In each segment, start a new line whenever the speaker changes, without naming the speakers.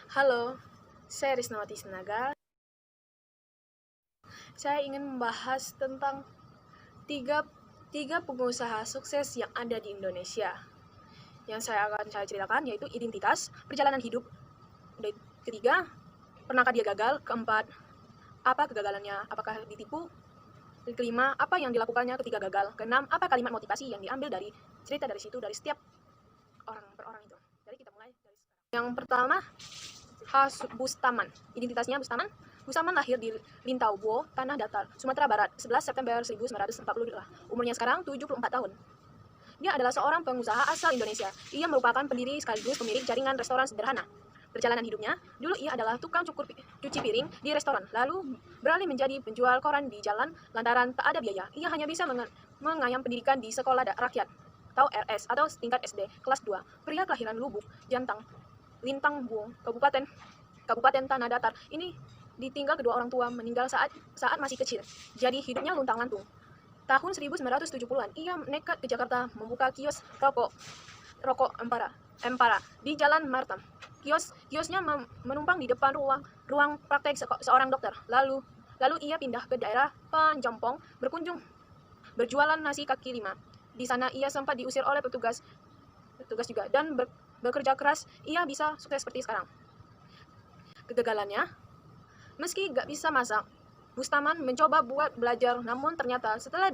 Halo, saya Risnawati Senaga. Saya ingin membahas tentang tiga, tiga pengusaha sukses yang ada di Indonesia. Yang akan saya ceritakan yaitu identitas, perjalanan hidup. Ketiga, pernahkah dia gagal? Keempat, apa kegagalannya? Apakah ditipu? Kelima, apa yang dilakukannya ketika gagal? Keenam, apa kalimat motivasi yang diambil dari cerita dari situ, dari setiap orang per orang itu. Jadi kita mulai dari sekarang. Yang pertama, Bustaman. Identitasnya Bustaman. Bustaman lahir di Lintaubo, Tanah Datar, Sumatera Barat, 11 September 1942. Umurnya sekarang 74 tahun. Dia adalah seorang pengusaha asal Indonesia. Ia merupakan pendiri sekaligus pemilik jaringan restoran sederhana. Perjalanan hidupnya, dulu ia adalah tukang cuci piring di restoran, lalu beralih menjadi penjual koran di jalan lantaran tak ada biaya. Ia hanya bisa mengayam pendidikan di sekolah rakyat atau RS atau tingkat SD kelas 2. Pria kelahiran Lubuk, Jantang, Lintang Buong, Kabupaten Tanah Datar. Ini ditinggal kedua orang tua meninggal saat masih kecil. Jadi hidupnya luntang-lantung. Tahun 1970-an, ia nekat ke Jakarta membuka kios rokok Empara di Jalan Martam. Kiosnya menumpang di depan ruang praktek seorang dokter. Lalu ia pindah ke daerah Panjompong berjualan nasi kaki lima. Di sana ia sempat diusir oleh petugas juga dan bekerja keras ia bisa sukses seperti sekarang. Kegagalannya, meski gak bisa masak, Bustaman mencoba buat belajar, namun ternyata setelah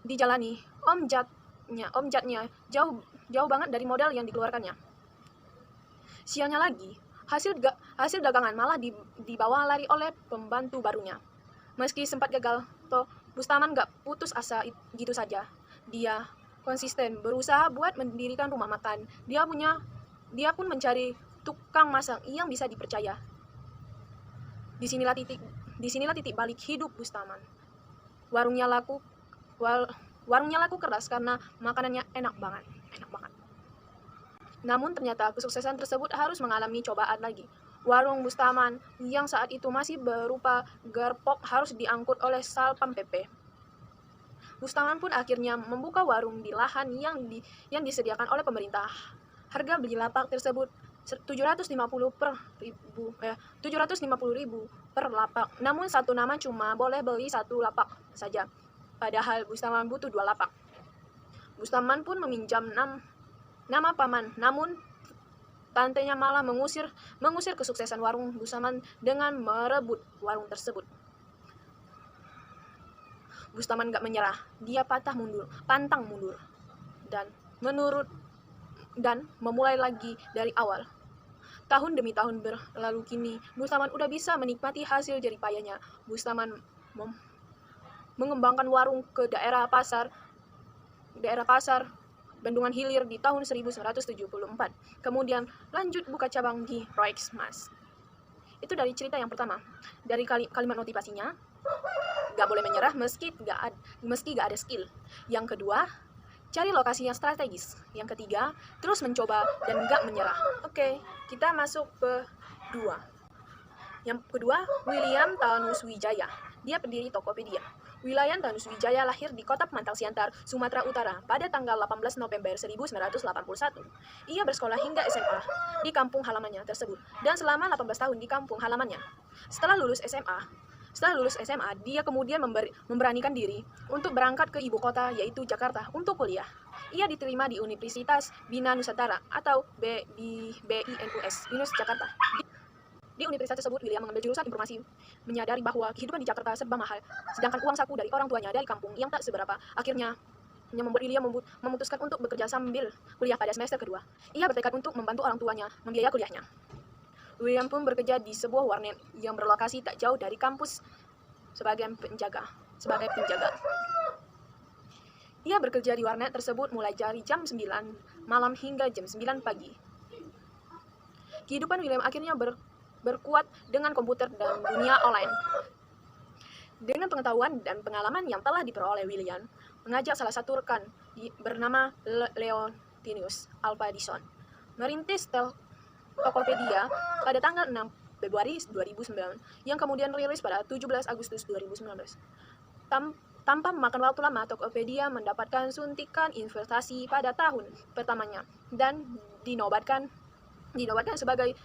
dijalani, omjatnya jauh banget dari modal yang dikeluarkannya. Sialnya lagi, hasil dagangan malah dibawa lari oleh pembantu barunya. Meski sempat gagal, Bustaman gak putus asa gitu saja. Dia konsisten berusaha buat mendirikan rumah makan. Dia pun mencari tukang masak yang bisa dipercaya. Disinilah titik balik hidup Bustaman. Warungnya laku keras karena makanannya enak banget. Namun ternyata kesuksesan tersebut harus mengalami cobaan lagi. Warung Bustaman yang saat itu masih berupa gerpok harus diangkut oleh Satpam PP. Bustaman pun akhirnya membuka warung di lahan yang disediakan oleh pemerintah. Harga beli lapak tersebut 750.000 per lapak. Namun satu nama cuma boleh beli satu lapak saja. Padahal Bustaman butuh 2 lapak. Bustaman pun meminjam nama paman. Namun tantenya malah mengusir kesuksesan warung Bustaman dengan merebut warung tersebut. Bustaman gak menyerah. Dia pantang mundur dan memulai lagi dari awal. Tahun demi tahun berlalu kini, Bustaman udah bisa menikmati hasil jeripayanya. Bustaman mengembangkan warung ke daerah pasar Bendungan Hilir di tahun 1974. Kemudian lanjut buka cabang di Royksmas. Itu dari cerita yang pertama. Dari kalimat motivasinya, gak boleh menyerah meski gak ada skill. Yang kedua, cari lokasi yang strategis. Yang ketiga, terus mencoba dan gak menyerah. Oke, kita masuk ke dua. Yang kedua, William Tanuswijaya. Dia pendiri Tokopedia. William Tanuswijaya lahir di Kota Pemantang Siantar, Sumatera Utara pada tanggal 18 November 1981. Ia bersekolah hingga SMA di kampung halamannya tersebut dan selama 18 tahun di kampung halamannya. Setelah lulus SMA, dia kemudian memberanikan diri untuk berangkat ke ibu kota yaitu Jakarta untuk kuliah. Ia diterima di Universitas Bina Nusantara atau BINUS Jakarta. Di universitas tersebut, William mengambil jurusan informasi, menyadari bahwa kehidupan di Jakarta serba mahal, sedangkan uang saku dari orang tuanya dari kampung yang tak seberapa. Akhirnya membuat William memutuskan untuk bekerja sambil kuliah pada semester kedua. Ia bertekad untuk membantu orang tuanya membiayai kuliahnya. William pun bekerja di sebuah warnet yang berlokasi tak jauh dari kampus sebagai penjaga. Ia bekerja di warnet tersebut mulai dari jam 9 malam hingga jam 9 pagi. Kehidupan William akhirnya berkuat dengan komputer dan dunia online. Dengan pengetahuan dan pengalaman yang telah diperoleh, William mengajak salah satu rekan bernama Leontinus Alpadison merintis Tokopedia pada tanggal 6 Februari 2009 yang kemudian rilis pada 17 Agustus 2019. Tanpa memakan waktu lama, Tokopedia mendapatkan suntikan investasi pada tahun pertamanya dan dinobatkan sebagai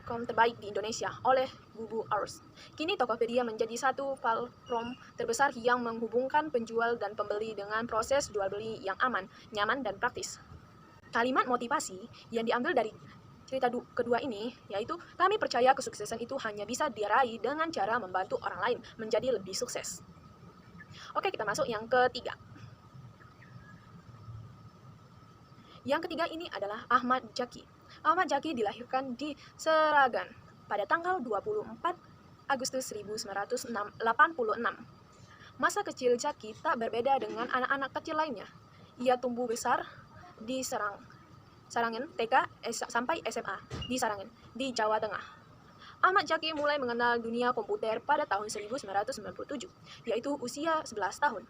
bukalapak.com terbaik di Indonesia oleh Bubu Hours. Kini Tokopedia menjadi satu platform terbesar yang menghubungkan penjual dan pembeli dengan proses jual beli yang aman, nyaman, dan praktis. Kalimat motivasi yang diambil dari cerita kedua ini yaitu, kami percaya kesuksesan itu hanya bisa diraih dengan cara membantu orang lain menjadi lebih sukses. Oke, kita masuk yang ketiga. Yang ketiga ini adalah Ahmad Zaki. Ahmad Zaki dilahirkan di Seragan pada tanggal 24 Agustus 1986. Masa kecil Zaki tak berbeda dengan anak-anak kecil lainnya. Ia tumbuh besar di Sarangan TK sampai SMA di Sarangan, di Jawa Tengah. Ahmad Zaki mulai mengenal dunia komputer pada tahun 1997, yaitu usia 11 tahun.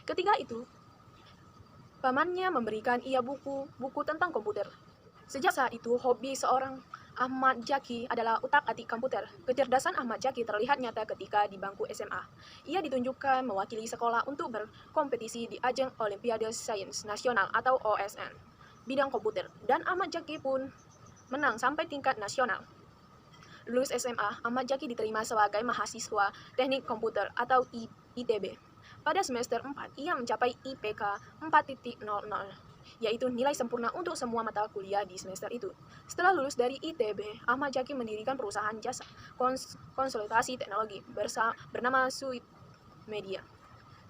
Ketika itu, pamannya memberikan ia buku tentang komputer. Sejak saat itu, hobi seorang Ahmad Zaki adalah utak-atik komputer. Kecerdasan Ahmad Zaki terlihat nyata ketika di bangku SMA. Ia ditunjukkan mewakili sekolah untuk berkompetisi di ajang Olimpiade Sains Nasional atau OSN bidang komputer, dan Ahmad Zaki pun menang sampai tingkat nasional. Lulus SMA, Ahmad Zaki diterima sebagai mahasiswa Teknik Komputer atau ITB. Pada semester 4, ia mencapai IPK 4.00, yaitu nilai sempurna untuk semua mata kuliah di semester itu. Setelah lulus dari ITB, Ahmad Zaki mendirikan perusahaan jasa konsultasi teknologi bernama Suite Media.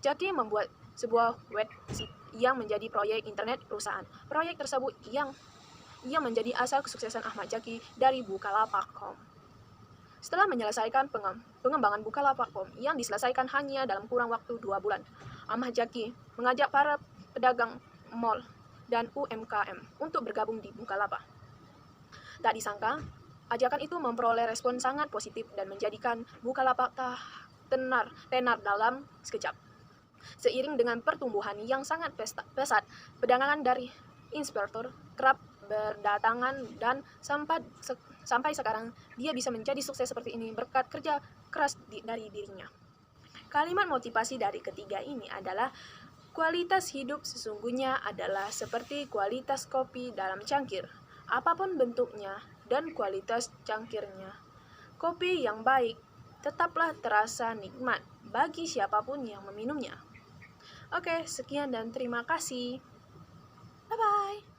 Zaki membuat sebuah website yang menjadi proyek internet perusahaan. Proyek tersebut yang menjadi asal kesuksesan Ahmad Zaki dari Bukalapak.com. Setelah menyelesaikan pengembangan Bukalapak.com yang diselesaikan hanya dalam kurang waktu 2 bulan, Ahmad Zaki mengajak para pedagang mal dan UMKM untuk bergabung di Bukalapak. Tak disangka, ajakan itu memperoleh respon sangat positif dan menjadikan Bukalapak tenar dalam sekejap. Seiring dengan pertumbuhan yang sangat pesat, pedagangan dari inspektor kerap berdatangan dan sampai sekarang dia bisa menjadi sukses seperti ini berkat kerja keras dari dirinya. Kalimat motivasi dari ketiga ini adalah, kualitas hidup sesungguhnya adalah seperti kualitas kopi dalam cangkir, apapun bentuknya dan kualitas cangkirnya. Kopi yang baik tetaplah terasa nikmat bagi siapapun yang meminumnya. Oke, sekian dan terima kasih. Bye-bye.